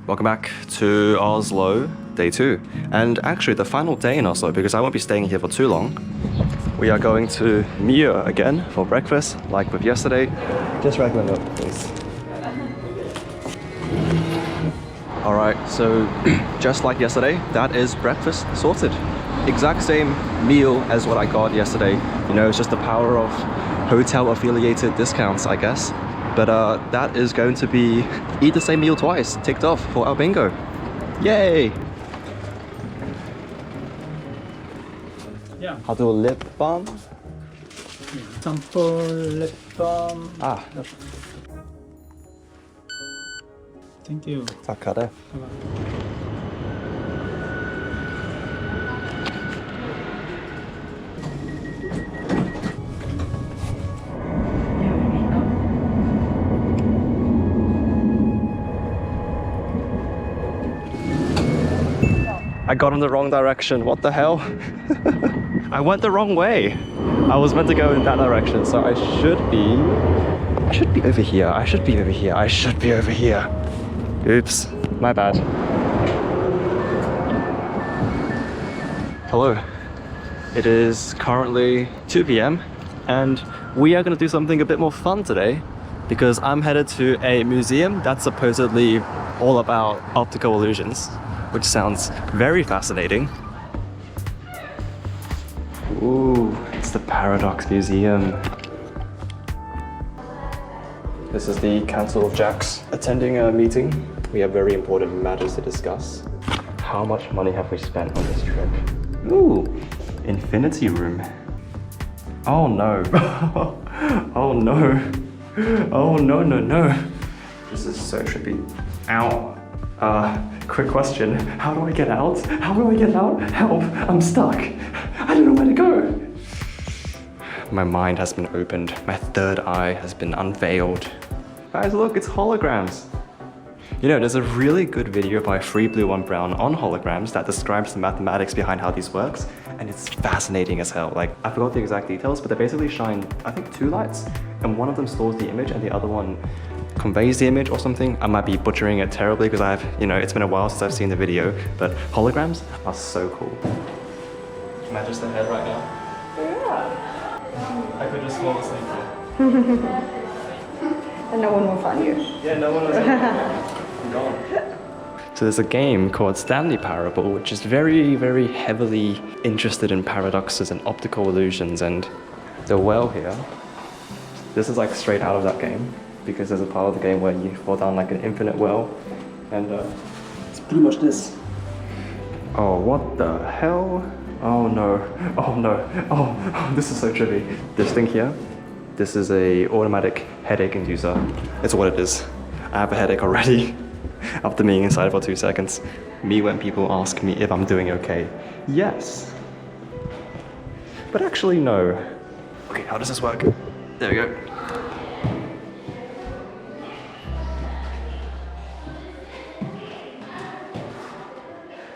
Welcome back to Oslo, day 2. And actually the final day in Oslo, because I won't be staying here for too long. We are going to Mjø again for breakfast, like with yesterday. Just regular milk, please. Alright, so just like yesterday, that is breakfast sorted. Exact same meal as what I got yesterday. You know, it's just the power of hotel affiliated discounts, I guess. But that is going to be eat the same meal twice, ticked off for our bingo. Yay! Yeah. Har du lip balm? Sample lip balm. Ah. Thank you. Tackar det. I got in the wrong direction, what the hell? I went the wrong way. I was meant to go in that direction, so I should be over here. I should be over here. I should be over here. Oops, my bad. Hello. It is currently 2 p.m. and we are gonna do something a bit more fun today because I'm headed to a museum that's supposedly all about optical illusions, which sounds very fascinating. Ooh, it's the Paradox Museum. This is the Council of Jacks attending a meeting. We have very important matters to discuss. How much money have we spent on this trip? Ooh, infinity room. Oh no. Oh no. Oh no, no, no. This is so trippy. Ow. Quick question. How do I get out? How do I get out? Help, I'm stuck. I don't know where to go. My mind has been opened. My third eye has been unveiled. Guys, look, it's holograms. You know, there's a really good video by Free Blue One Brown on holograms that describes the mathematics behind how these works, and it's fascinating as hell. Like, I forgot the exact details, but they basically shine, I think, 2 lights, and one of them stores the image and the other one conveys the image or something. I might be butchering it terribly because it's been a while since I've seen the video, but holograms are so cool. Am I just ahead right now? Yeah. I could just fall asleep here. And no one will find you. Yeah, no one was I'm gone. So there's a game called Stanley Parable, which is very, very heavily interested in paradoxes and optical illusions, and the well here, this is like straight out of that game, because there's a part of the game where you fall down like an infinite well, and it's pretty much this. Oh, what the hell? Oh no, oh no, oh, this is so trippy. This thing here, this is a automatic headache inducer. It's what it is. I have a headache already after being inside for 2 seconds. Me when people ask me if I'm doing okay. Yes. But actually no. Okay, how does this work? There we go.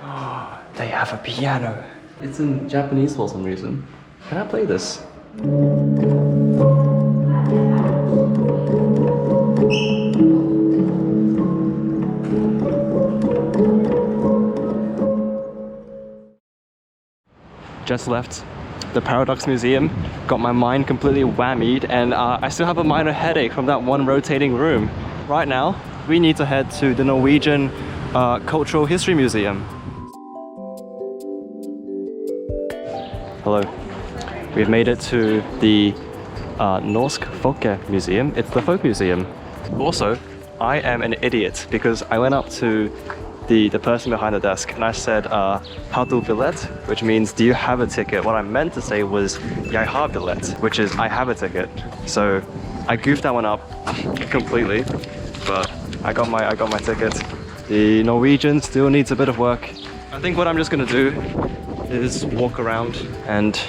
Oh, they have a piano. It's in Japanese for some reason. Can I play this? Just left the Paradox Museum, got my mind completely whammied, and I still have a minor headache from that one rotating room. Right now, we need to head to the Norwegian Cultural History Museum. Hello. We've made it to the Norsk Folkemuseum. It's the folk museum. Also, I am an idiot because I went up to the person behind the desk and I said, har du billett? Which means, do you have a ticket? What I meant to say was, jeg har billett, which is, I have a ticket. So I goofed that one up completely, but I got my ticket. The Norwegian still needs a bit of work. I think what I'm just gonna do is walk around and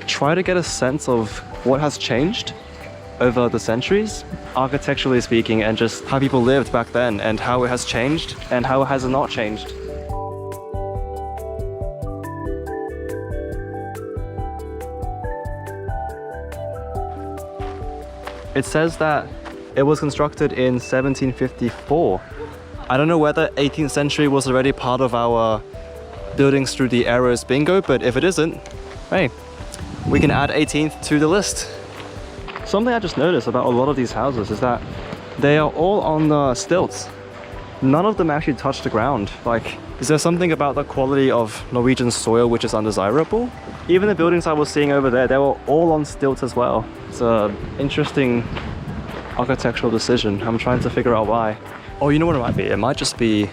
try to get a sense of what has changed over the centuries, architecturally speaking, and just how people lived back then and how it has changed and how it has not changed. It says that it was constructed in 1754. I don't know whether 18th century was already part of our buildings through the eras bingo, but if it isn't, hey, we can add 18th to the list. Something I just noticed about a lot of these houses is that they are all on stilts. None of them actually touch the ground. Like, is there something about the quality of Norwegian soil which is undesirable? Even the buildings I was seeing over there, they were all on stilts as well. It's an interesting architectural decision. I'm trying to figure out why. Oh, you know what it might be? It might just be,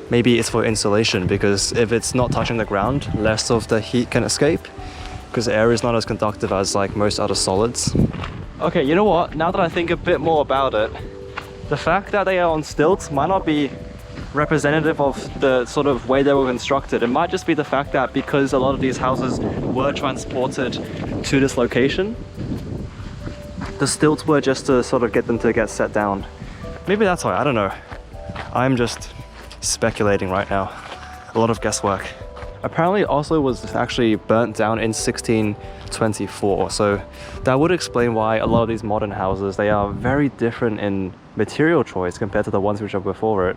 maybe it's for insulation, because if it's not touching the ground, less of the heat can escape, because the air is not as conductive as like most other solids. Okay, you know what? Now that I think a bit more about it, the fact that they are on stilts might not be representative of the sort of way they were constructed. It might just be the fact that because a lot of these houses were transported to this location, the stilts were just to sort of get them to get set down. Maybe that's why, I don't know. I'm just speculating right now. A lot of guesswork. Apparently Oslo was actually burnt down in 1624, so that would explain why a lot of these modern houses, they are very different in material choice compared to the ones which are before it,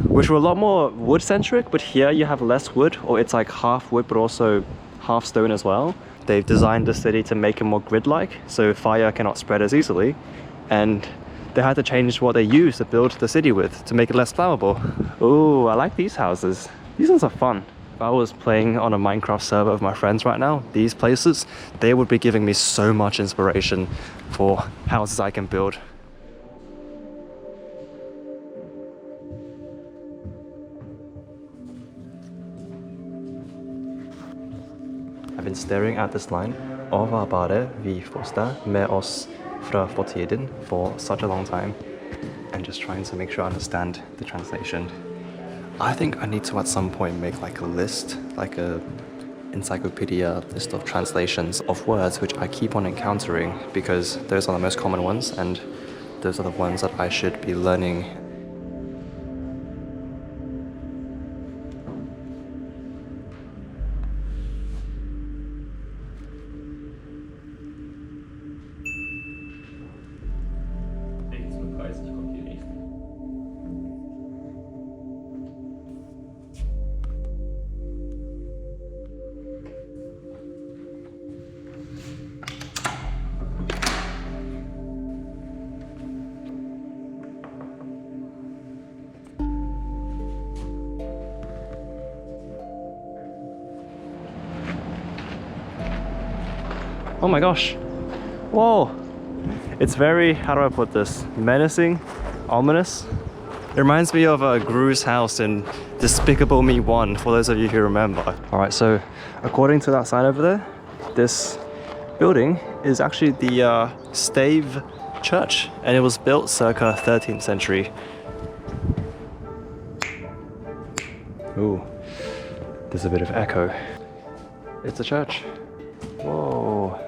which were a lot more wood centric, but here you have less wood, or it's like half wood but also half stone as well. They've designed the city to make it more grid-like, so fire cannot spread as easily, and they had to change what they use to build the city with to make it less flammable. Ooh, I like these houses. These ones are fun. If I was playing on a Minecraft server with my friends right now, these places, they would be giving me so much inspiration for houses I can build. I've been staring at this line "Hva var det vi forstod med oss fra fortiden" for such a long time, and just trying to make sure I understand the translation. I think I need to at some point make like a list, like a encyclopedia list of translations of words which I keep on encountering, because those are the most common ones and those are the ones that I should be learning. Oh my gosh. Whoa. It's very, how do I put this? Menacing, ominous. It reminds me of Gru's house in Despicable Me 1, for those of you who remember. All right, so according to that sign over there, this building is actually the Stave Church, and it was built circa 13th century. Ooh, there's a bit of echo. It's a church. Whoa.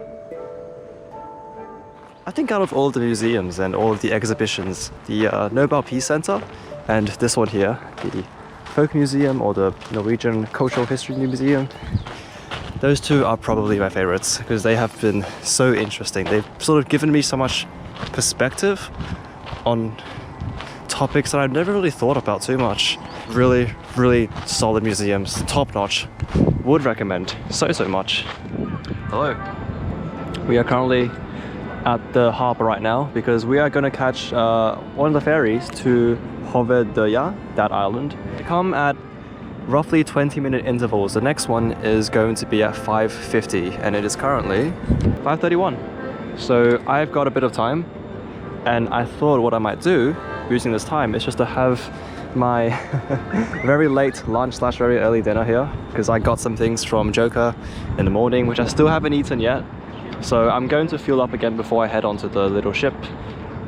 I think out of all the museums and all of the exhibitions, the Nobel Peace Center and this one here, the Folk Museum or the Norwegian Cultural History Museum, those two are probably my favorites because they have been so interesting. They've sort of given me so much perspective on topics that I've never really thought about too much. Really, really solid museums, top notch. Would recommend so much. Hello. We are currently at the harbor right now because we are going to catch one of the ferries to Hovedøya, that island. They come at roughly 20-minute intervals. The next one is going to be at 5:50 and it is currently 5:31. So I've got a bit of time and I thought what I might do using this time is just to have my very late lunch / very early dinner here because I got some things from Joker in the morning which I still haven't eaten yet. So I'm going to fuel up again before I head onto the little ship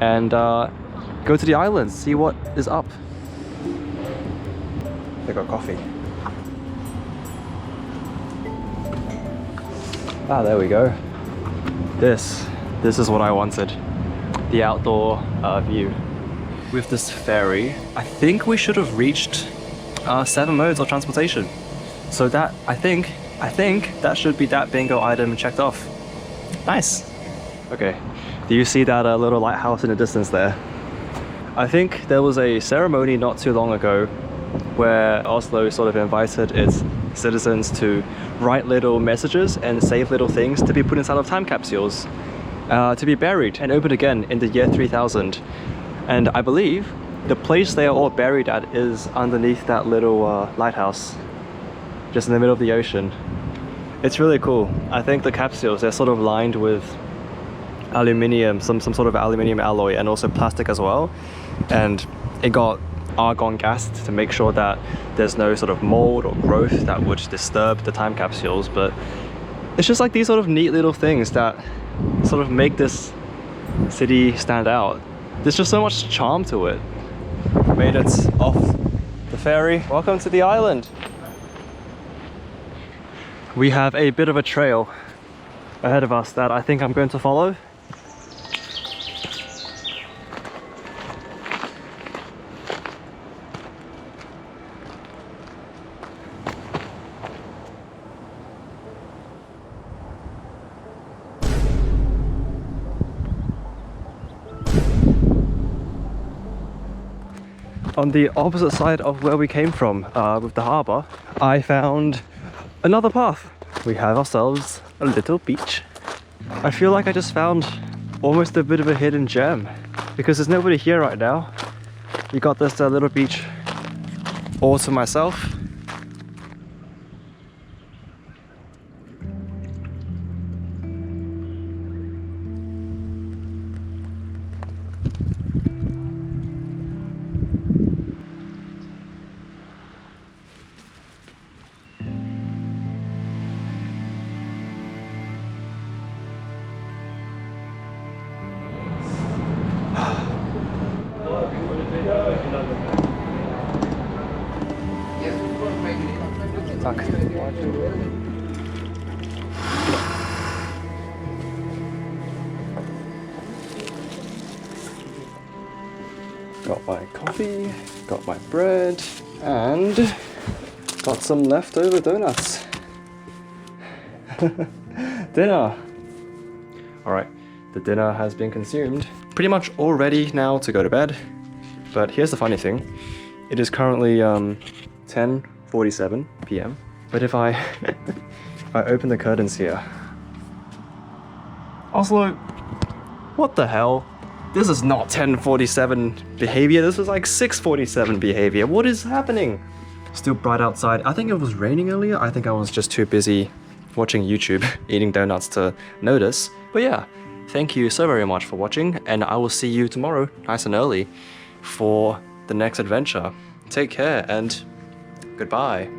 and go to the islands, see what is up. They got coffee. Ah, there we go. This is what I wanted. The outdoor view. With this ferry, I think we should have reached 7 modes of transportation. So that, I think that should be that bingo item checked off. Nice. Okay, do you see that little lighthouse in the distance there? I think there was a ceremony not too long ago where Oslo sort of invited its citizens to write little messages and save little things to be put inside of time capsules, to be buried and opened again in the year 3000. And I believe the place they are all buried at is underneath that little lighthouse, just in the middle of the ocean. It's really cool. I think the capsules, they're sort of lined with aluminium, some sort of aluminium alloy, and also plastic as well. And it got argon gassed to make sure that there's no sort of mold or growth that would disturb the time capsules. But it's just like these sort of neat little things that sort of make this city stand out. There's just so much charm to it. Made it off the ferry. Welcome to the island. We have a bit of a trail ahead of us that I think I'm going to follow. On the opposite side of where we came from, with the harbour, I found another path. We have ourselves a little beach. I feel like I just found almost a bit of a hidden gem because there's nobody here right now. You got this little beach all to myself. Tack. Got my coffee, got my bread, and got some leftover donuts. Dinner. Alright, the dinner has been consumed. Pretty much all ready now to go to bed. But here's the funny thing. It is currently 10:47 p.m. But if I if I open the curtains here, Oslo, what the hell? This is not 10:47 behavior. This is like 6:47 behavior. What is happening? Still bright outside. I think it was raining earlier. I think I was just too busy watching YouTube, eating donuts to notice. But yeah, thank you so very much for watching, and I will see you tomorrow, nice and early, for the next adventure. Take care and goodbye.